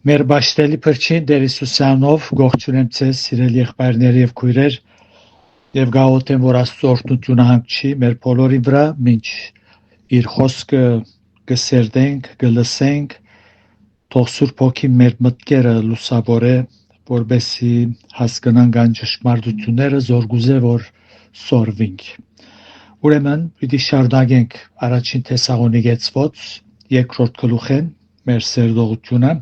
Մեր բաշտելի փրկին Տեր Հիսուսյանով գողջունեմ ձեզ սիրելի եղբայրներ եւ քույրեր եւ գաղութեմ որ Աստծո օրհնությունը հանգչի մեր բոլորի վրա մինչ իր խոսքը կսերդենք կլսենք թող Սուրբ Հոգին մեր մտքերը լուսավորե որբեսի հասկանանք այն ճշմարտությունները զորգուզե որ սորվինք ուրեմն պիտի շարունակենք առաջին Թեսաղոնիկեցված երկրորդ գլուխեն մեր սերդողությունը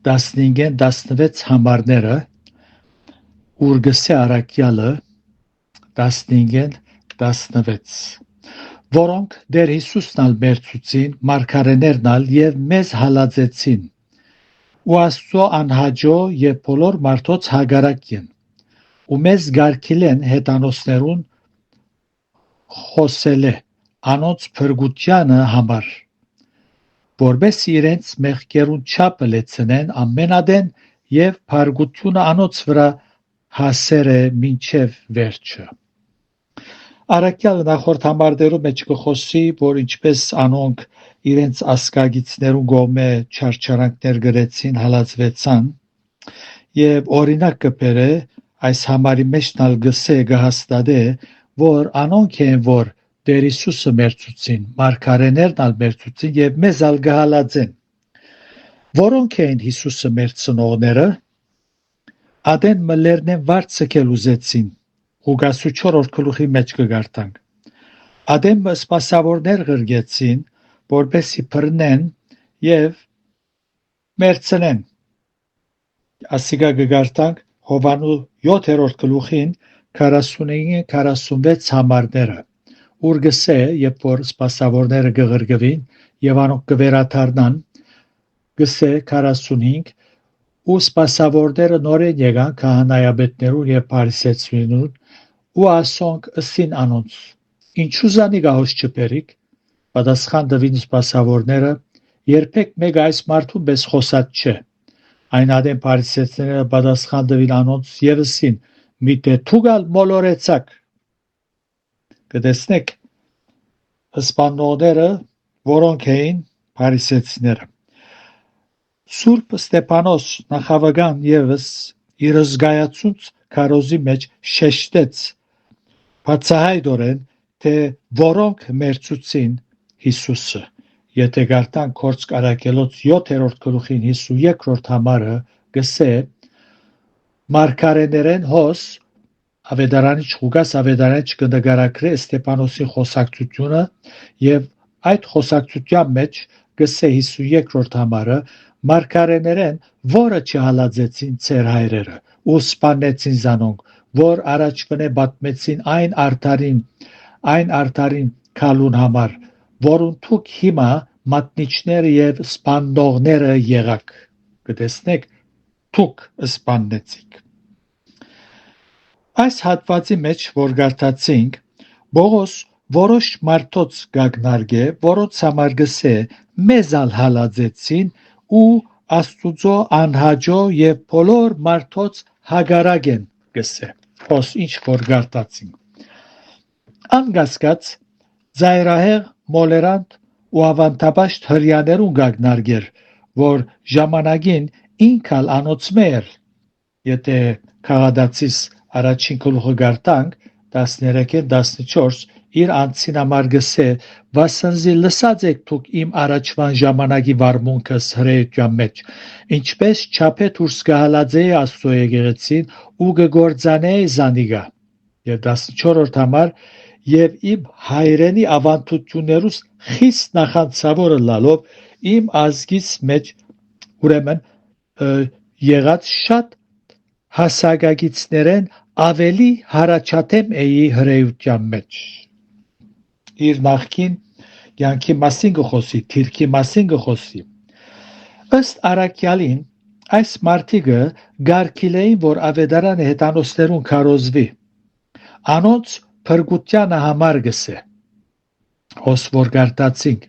15-ն 16 համարները ուրգսե արաքյալը 15-ն 16 որոնք Տեր Հիսուսն ալ մերցուցին մարգարեներն ալ եւ մեզ հալածեցին ու Աստծո անհաջո եւ բոլոր մարդոց հագարակին ու մեզ գարկիլեն հետանոսներուն խոսելե անոնց փրկությանը համար որբես իրենց մեղքերուն չափը լեցնեն ամենադեն եւ փարգությունը անոց վրա հասեր է մինչև վերջը Արաքյալը նախորդ համարներում մեջ կխոսի որ ինչպես անոնք իրենց ասկագիցներուն գոմե չարչարանքներ գրեցին հալածվեցան եւ օրինակ կբերե այս համարի մեջ նալ գսե գհաստատե որ անոնք են որ Տեր Հիսուսը մերցուցին, մարգարեներն ալ մերցուցին եւ մեզ ալ գհալածեն։ Որոնք են Հիսուսը մերցնողները, ադեն մլերնեն վարձկել ուզեցին, Ղուկաս 4-րդ գլուխի մեջ կգարտանք։ Ադեն սպասավորներ գրգեցին, որպեսի բռնեն եւ մերցնեն։ Ասիկա կգարտանք Հովանու 7-րդ գլուխին 45-46 համարները։ Ուրգսե, երբ որ սպասավորները կղրգվին եւ անոնք կվերաթարնան, գսե 45 ու սպասավորները նորեն եկան քահանայապետներուն եւ փարիսեցիներուն ու ասոնք ըսին անոնց. Ինչու զանիկ ահոս չբերիք, պատասխան տվին սպասավորները, երբեք մեկ այս մարդուն պես խոսած չէ։ Այն ադեն փարիսեցիները պատասխան տվին անոնց եւ ըսին. Միտե թուգալ մոլորեցակ Կտեսնեք հսպանողները, որոնք էին փարիսեցիները։ Սուրբ Ստեփանոս նախավական եւս իր զգայացած քարոզի մեջ շեշտեց բացահայտորեն, թե որոնք մերցուցին Հիսուսը։ Եթե գարտան Կորց Կարակելոց 7-րդ գլուխին 52-րդ համարը գսե մարգարեներեն հոս Ավետարանիչ Ղուկաս Ավետարանիչ կնկարագրե Ստեփանոսի խոսակցությունը եւ այդ խոսակցության մեջ գսե 52-րդ համարը մարգարեներեն որը չհալածեցին ծեր հայրերը ու սպանեցին զանոնք որ առաջվնե պատմեցին այն արդարին քալուն համար որուն թուք հիմա մատնիչները եւ սպանդողները եղաք կտեսնեք թուք սպանեցիք Այս հատվածի մեջ որ գարտացինք Բողոս որոշ մարդոց գագնարգե որոնց համար գսե մեզ ալ հալածեցին ու Աստուծո անհաջո եւ բոլոր մարդոց հագարակ են գսե Ոս ինչ որ գարտացինք Անգասկած զայրահեղ մոլերանտ ու ավանդաբաշտ հրյաներուն գագնարգեր որ ժամանակին ինքալ անոցմեր եթե քաղաքացիս Առաջին գլուխը գարտանք 13-14 իր անցին համար գսե վասնզի լսած եք դուք իմ առաջվան ժամանակի վարմունքս հրեության մեջ ինչպես չափե դուրս կհալածեի Աստծո եկեղեցին ու կգործանեի զանիգա եւ 14-րդ համար եւ իմ հայրենի ավանդություններուս խիստ նախանցավորը լալով իմ ազգից մեջ ուրեմն եղած շատ հասակագիցներեն ավելի հարաճատեմ էի հրեության մեջ իր նախքին յանքի մասին գխոսի թիրքի մասին գխոսի ըստ Արաքյալին այս մարդիկը գարկիլեին որ ավետարանը հետանոսներուն քարոզվի անոնց փրկությանը համար գսե հոս որ գարտացինք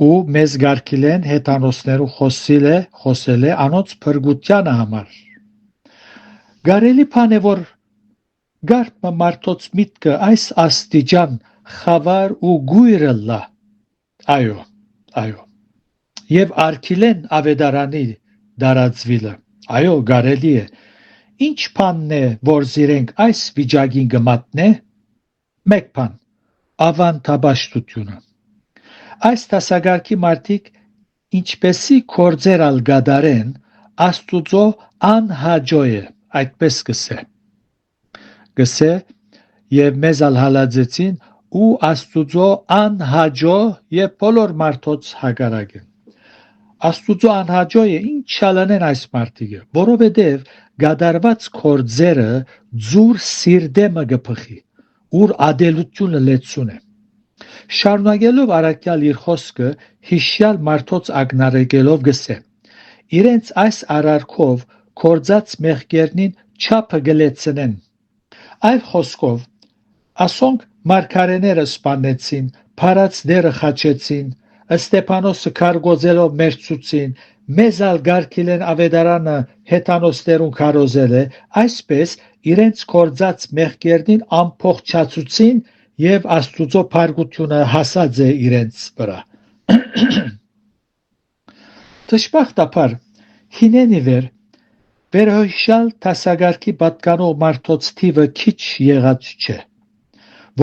ու մեզ գարկիլեն հետանոսներու խոսել է անոնց փրկությանը համար Գարելի բան է որ գարտ մարդոց միտքը այս աստիճան խավար ու գույրը լա այո եւ արկիլեն ավետարանի դարածվիլը։ Այո, կարելի է։ Ինչ բանն է, որ զիրենք այս վիճակին կմատնե։ Մեկ բան, ավանդաբաշխությունը։ Այս տասագարքի մարդիկ ինչպեսի կործեր ալ գադարեն, Աստուծո անհաջո է, այդպես կսե։ Կսե եւ մեզ ալ հալածեցին ու Աստուծո անհաջո եւ բոլոր մարդոց հակարակ են։ Աստուծո անհաջո է ինչ շալանեն այս մարդիկը, որովհետեւ գադարված կործերը ձուր սիրդեմը գփխի, ուր ադելությունը լեցուն է։ Շարունակելով առաքյալ իր խոսքը հիշյալ մարդոց ագնարեկելով գսե. իրենց այս արարքով կործած մեղքերնին չափը գլեցնեն։ Այլ խոսքով, ասոնք մարգարեները սպանեցին, փարած դերը խաչեցին, Ստեփանոսը քարգոզելով մերցուցին, մեզ ալ գարկիլեն ավետարանը հեթանոսներուն քարոզել է, այսպես իրենց կործած մեղքերնին ամփոխչացուցին եւ Աստուծո փարգությունը հասած է իրենց վրա։ Դժբախտաբար հինեն ի վեր վերհիշյալ տասագարքի պատկանող մարդոց թիվը քիչ եղած չէ,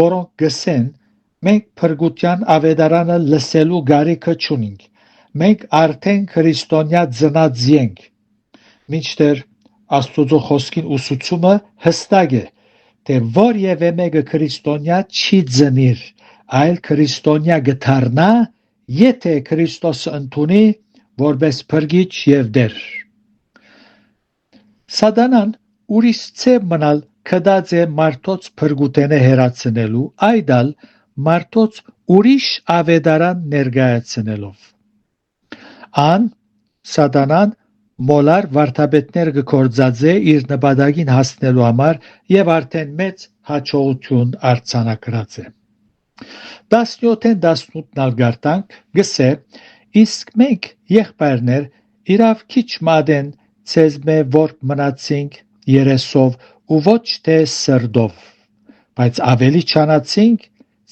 որոնք գսեն մենք փրկության ավետարանը լսելու գարիքը չունենք, մենք արդեն քրիստոնյա ծնած ենք, մինչդեռ Աստուծո խոսքին ուսուցումը հստակ է, թե որևէ մեկը քրիստոնյա չի ծնիր, այլ քրիստոնյա գդառնա, եթե Քրիստոսը ընդունի որպես փրկիչ եւ դեր։ Սատանան ուրիշ ցև մնալ կդած է մարդոց փրկութենը հերացնելու, այդալ մարդոց ուրիշ ավետարան ներկայացնելով։ Ան Սատանան մոլար վարդապետներ կգործածե իր նպատակին հասնելու համար եւ արդեն մեծ հաջողություն արձանագրած է։ 17-ին 18-ն ալգարտանք գսե իսկ մենք եղբայրներ իրավ քիչ մադեն ցեզմե որ մնացինք երեսով ու ոչ թե սրդով, բայց ավելի չանացինք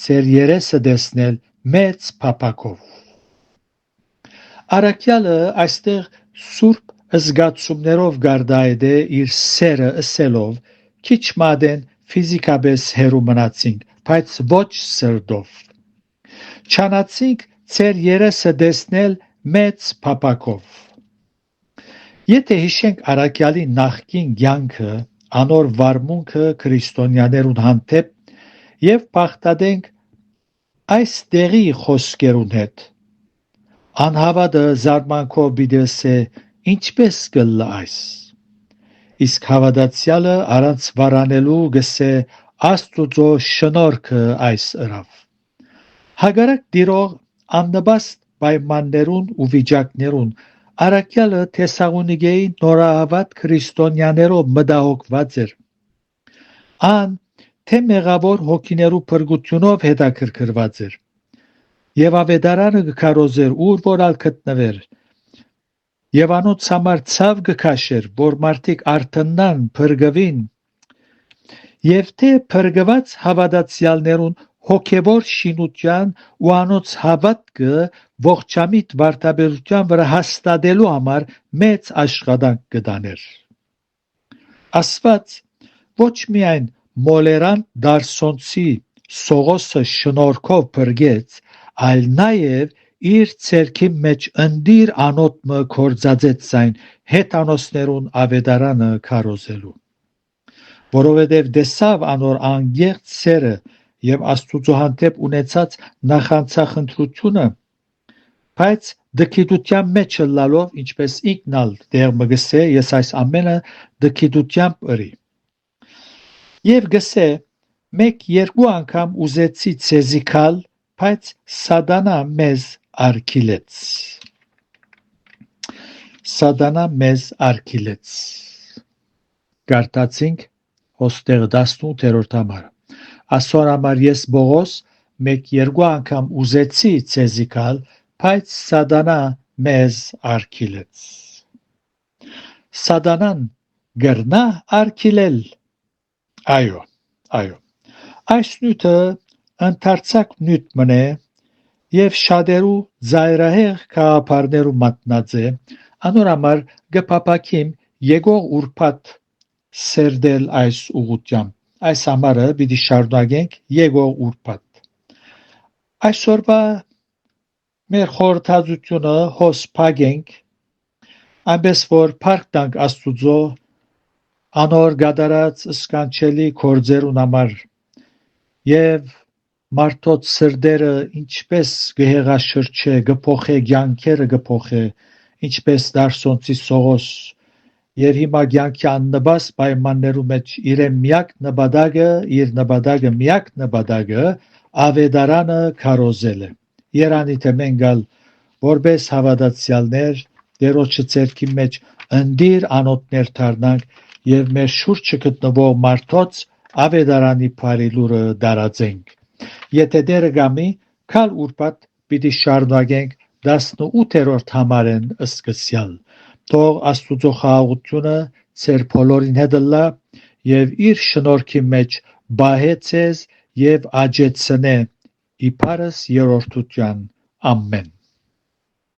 ծեր երեսը դեսնել մեծ փապակով։ Արաքյալը այստեղ սուրբ զգացումներով գարդայդ է իր սերը ըսելով քիչ մադեն ֆիզիկապես հերու մնացինք, բայց ոչ սրդով։ Չանացինք ծեր երեսը դեսնել մեծ փապակով։ Եթե հիշենք Արաքյալի նախկին կյանքը, անոր վարմունքը քրիստոնյաներուն հանդեպ եւ բախտադենք այս տեղի խոսքերուն հետ, անհավատը զարմանքով բիդեսե ինչպես կլա այս, իսկ հավատացյալը առանց վարանելու գսե Աստուծո շնորհքը այս ըրավ։ Հագարակ դիրող աննպաստ պայմաններուն ու վիճակներուն Արաքյալը Թեսաղոնիկեի նորահավատ քրիստոնյաներով մտահոգված էր։ Ան թե մեղավոր հոգիներու փրկությունով հետաքրքրված էր եւ ավետարանը կքարոզեր ուր որալ գտնվեր եւ անոնց համար ցավ կքաշեր որ մարդիկ արթնան փրկվին եւ թե փրկված հավատացյալներուն հոգեվոր շինության ու անոնց հավատքը ողջամիտ վարդապետության վրա հաստատելու համար մեծ աշխատանք կդաներ։ Աստված ոչ միայն մոլերան դարսոնցի Սողոսը շնորհքով փրկեց, այլ նաև իր ցերքի մեջ ընդիր անոթմը կործածեց այն հեթանոսներուն ավետարանը քարոզելու, որովհետև դեսավ անոր անգեղծ սերը եւ Աստուծո հանդեպ ունեցած նախանցախնդրությունը, բայց դքիդության մեջ լալով, ինչպես ինքնալ դեր մգսե, ես այս ամենը դքիդությամբ ըրի։ Եվ գսե, մեկ երկու անգամ ուզեցի ցեզիկալ, բայց Սատանա մեզ արգիլեց։ Սատանա մեզ արգիլեց։ Գարտացինք հոստեղ 18-րդ համար։ Ասոր համար ես Բողոս մեկ երկու անգամ ուզեցի ցեզիկալ, բայց Սատանա մեզ արգիլեց։ Սատանան գրնա արգիլել։ Այո, այո։ Այս նյութը ընդարձակ նյութ մնե եւ շատերու զայրահեղ գաղափարներու մատնած է, անոր համար գփապակիմ եկող ուրբաթ սերդել այս ուղությամբ։ Այս համարը պիտի շարունակենք եկող ուրբաթ։ Այսօրվա մեր խորհրդածությունը հոս փագենք, այնպես որ փառք տանք Աստուծո անոր գադարած սկանչելի գործերուն համար եւ մարդոց սրդերը ինչպես գհեղաշրջե գփոխե կյանքերը գփոխե ինչպես դարսոնցի Սողոս եւ հիմա կյանքի աննպաստ պայմաններու մեջ իր նպատակը միակ նպատակը ավետարանը քարոզել է երանի թե մենգալ որպես հավատացյալներ Տերոջը ցերքի մեջ ընդիր անոթներ դառնանք եւ մեր շուրջը գտնվող մարդոց ավետարանի բարի լուրը դարածենք եթե դերը գամի քալ ուրբաթ պիտի շարունակենք 18-րդ համարեն սկսյալ թող Աստուծո խաղաղությունը ձեր բոլորին հետ լա եւ իր շնորհքի մեջ բահե ձեզ եւ աջեցնե իբարս երրորդության ամեն